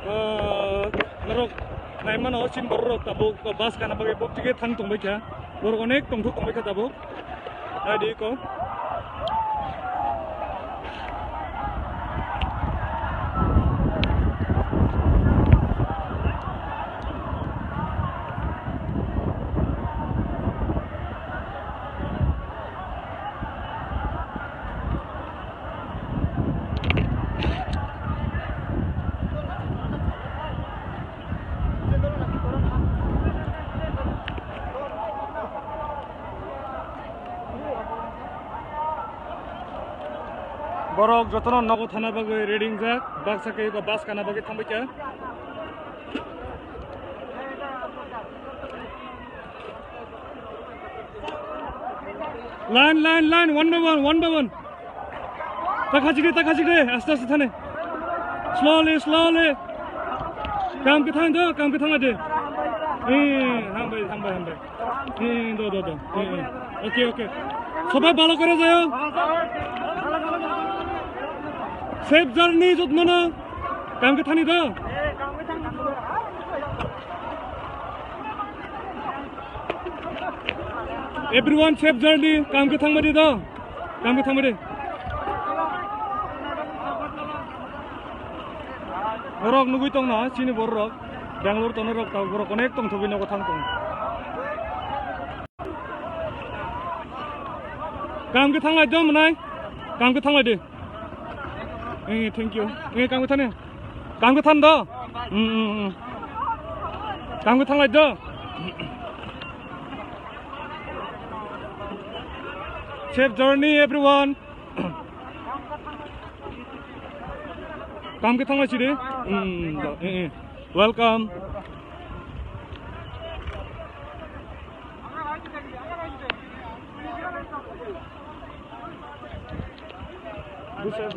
narok naimano sin borok tabuk bas kana bagai bok tige thang tongbai kya borok onek tongthuk tongbai kya tabuk adi ko borok jotono nogo thana bagai reading jak baksa ke ko bas kana bagai thambai kya line one by one takhaji de asta thane slowly kam ke thang de hambai do okay সবাই ভালো করে যাও safe journey जत्न न काम के थानी the everyone safe journey काम के थांग द काम के थांग borok nugui tong na chini borok Bangalore tono rok ta borok onek tong thobi no thang tong काम के थांग द मनai काम के थांग de thank you काम के थाने काम के थान द काम के थांलाय द safe journey everyone काम के थांलाय छिदे welcome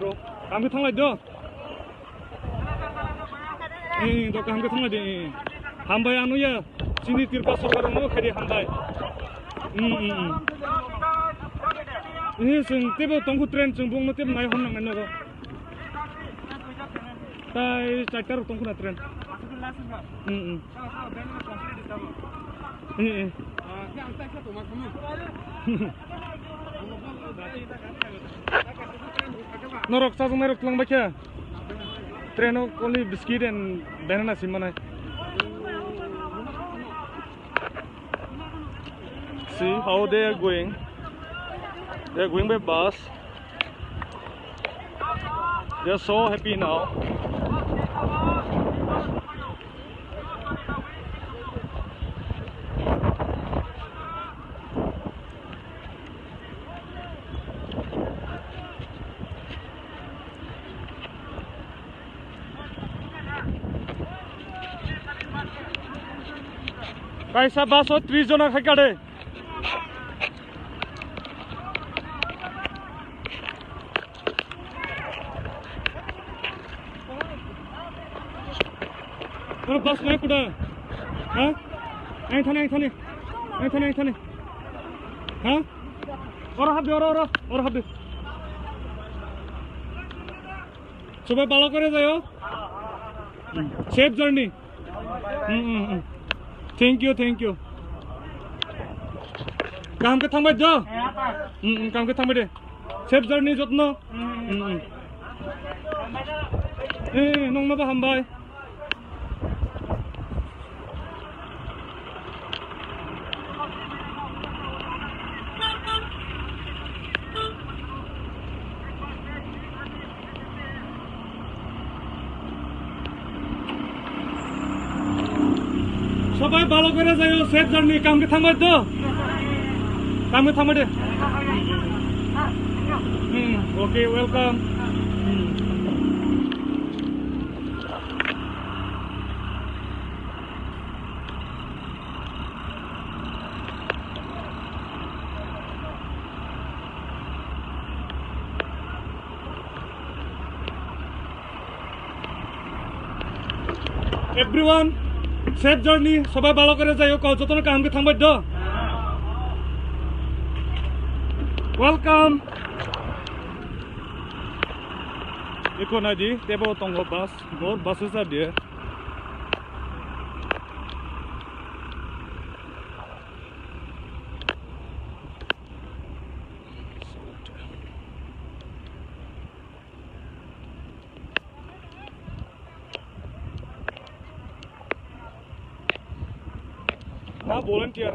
bro काम के थांलाय द द काम के थांलाय दे हामबाय आनुया चिनि तिरपा सरकार न खेदे हामबाय जों तेबो तंखु ट्रेन जों बुंनो तेब नाय हननांगै नगो ताय चाइटार तंखु ना train Norok sa norok lang ba kya? Treno only biscuit and banana simana. See how they are going. They are going by bus. They are so happy now. Kaisa baso 30 jona khaikade Ora bas mai kuda ha ai thane ha ora habbe সবাই ভালো করে যাও safe journey Thank you. काम के थांबाय the काम के थांबाय दे सेफ जर्नी जत्न नंगनाबो हामबाय সবাই ভালো করে যাও সেফ জার্নি काम के थांबाय द काम के थांबाय दे okay welcome everyone safe journey সবাই ভালো করে যাও যতন কাম কে থামবাই দ welcome iko na di tebo tong bus more buses are there না ভলান্টিয়ার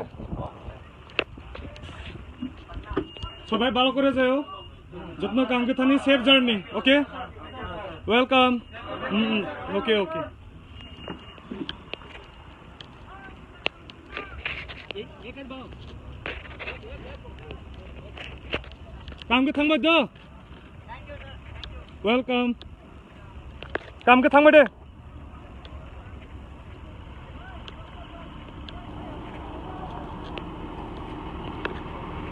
সবাই ভালো করে যাও যত্ন কামকে থানি safe journey okay welcome okay okay কামকে থাকবা দ ওয়েলকাম কামকে থাকবা দে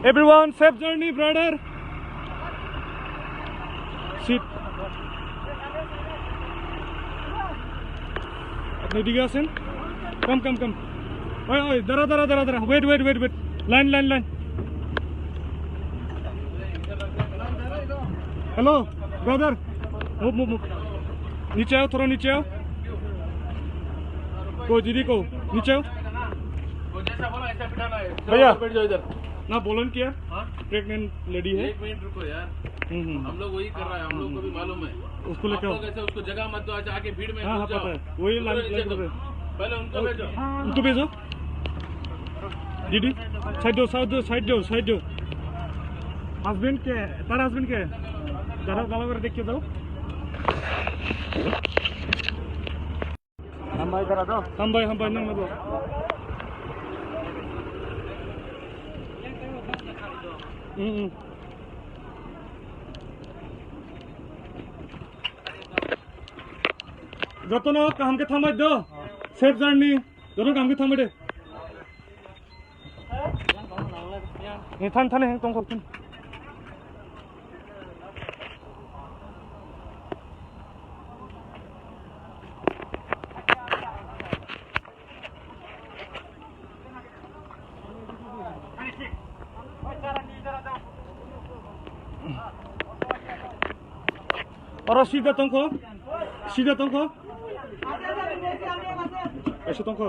Everyone, safe journey, brother. Sit. আপনি দিকে আছেন? Come. ওই দাঁড়া. Wait. Line. Hello, brother. Move. नीचे आओ, थोड़ा नीचे आओ. दीदी को नीचे आओ. भैया बैठ जाओ इधर. ना बोलन क्या प्रेग्नेंट लेडी है 1 मिनट रुको यार हम लोग वही कर रहा है हम लोग को भी मालूम है उसको लेकर कैसे उसको जगह मत दो आके भीड़ में हाँ पता है वही पहले उनको भेजो दीदी साइड दो हस्बैंड के तारा हस्बैंड के जरा भालो করে দেখিয়ে দাও हम भाई करा दो हम भाई नंग दो যতন কামকে থামাই দো সেফ জার্নি যতন কামকে থামাই দে থানে তং করছেন और सीधा तंको ऐसे तंको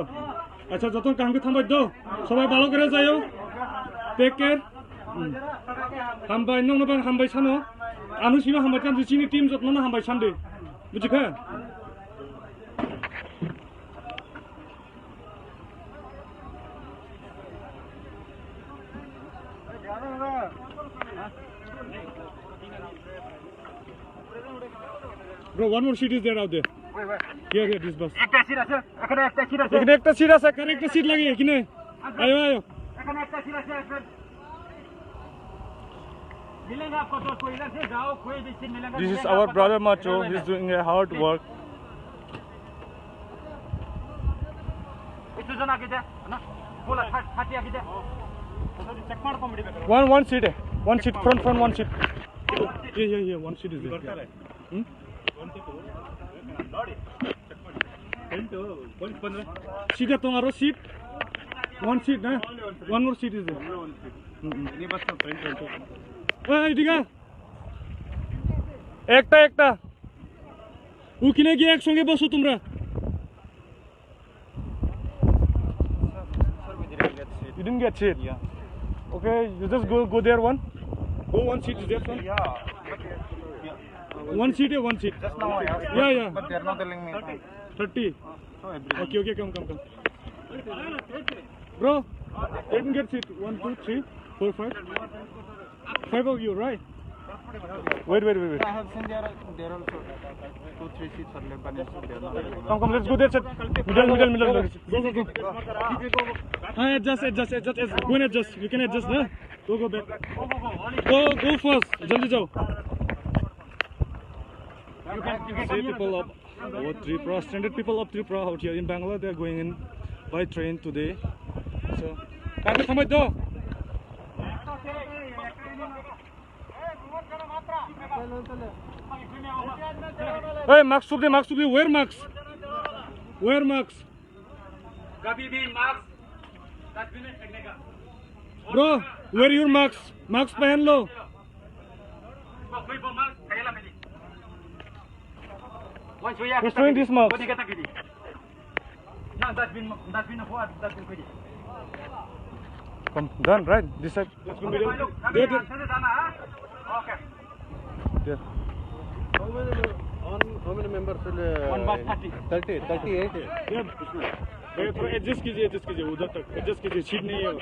अच्छा जतन काम के थांबाय दो सबाय भालो करे जायो टेक केयर हामबाय नंगनोबा हामबाय सानो आनुसिनो हामबाय थान जिसिनि टीम जतननो हामबाय Sunday बुजिखा Bro, one more seat is there out there. Here, this bus. একটা সিট আছে এখানে একটা সিট আছে এখানে একটা সিট আছে কার একটা সিট লাগে এখানে আয়ো এখানে একটা সিট আছে मिलेगा आपको तो कोई इधर से जाओ कोई भी सीट मिलेगा This is our brother Macho. He's doing a hard work. ಇಷ್ಟು ಜನ ಆಗಿದೆ ಅಣ್ಣ ಫುಲ್ 30 ಆಗಿದೆ ಚೆಕ್ ಮಾಡ್ಕೊಂಬಿಡಿ One seat front one seat. Yeah, one seat is there. सीधा तुम्हारा सीट one seat ना one more seat is there ini bus का front दिखा একটা ওখানে গিয়ে একসঙ্গে বসো তোমরা you didn't get seat okay you just go there one seat is there front one seat just now I asked yeah but they are not telling me 30 okay come bro you can get seat 1 2 3 4 5 of you right wait I have seen there also 2-3 seats are left but come let's go there sir middle go adjust go and adjust you can adjust na go back go first jaldi jao you can see people up Tripura, stranded people of Tripura out here in Bangalore. They are going in by train today. So, come on, do. Hey, Max, where Max? कभी भी marks Bro, where your Max? Max पहन लो. Who's doing this marks? Come, done, right? This side. Let's go middle. There. how many members will 30 38 ये भैया थोड़ा adjust कीजिए उधर तक adjust कीजिए सीट नहीं है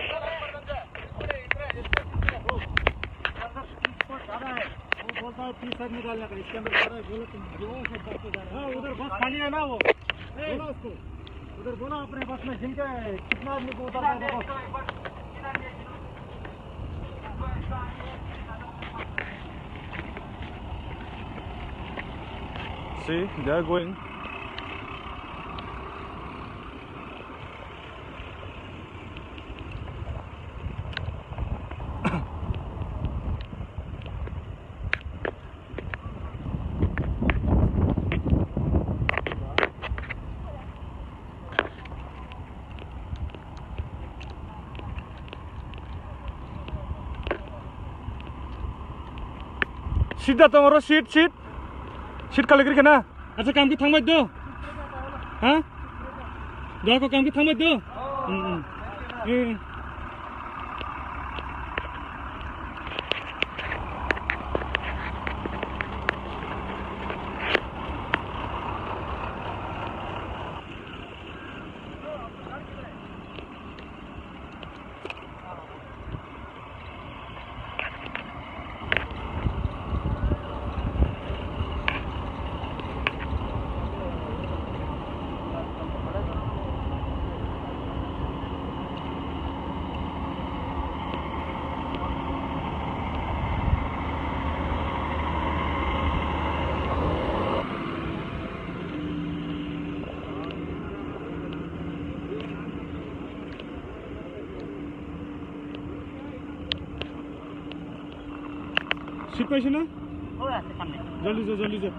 बोलता है 30 आदमी निकालने का इसके अंदर सारा बोलो तुम जो सब करते जा रहे हो उधर बस खाली है ना वो बोलो उसको उधर बोला अपने बस में जिनके कितना आदमी को उतारना है बस See, they are going. सीधा तुम्हारा सीट खाली करके ना अच्छा काम की थांबाय दो हाँ को काम की थांबाय दो सीट पाइছে না जल्दी जा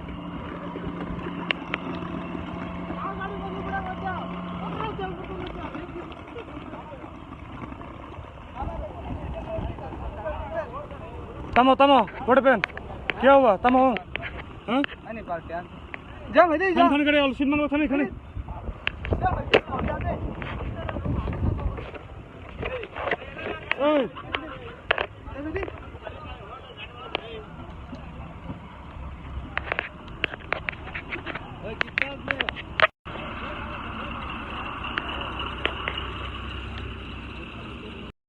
तमो बड़े पेन क्या हुआ तमो हाँ नहीं पार्टी जा मैं दे जा खाने करे और सीट मंगवा खाने ओए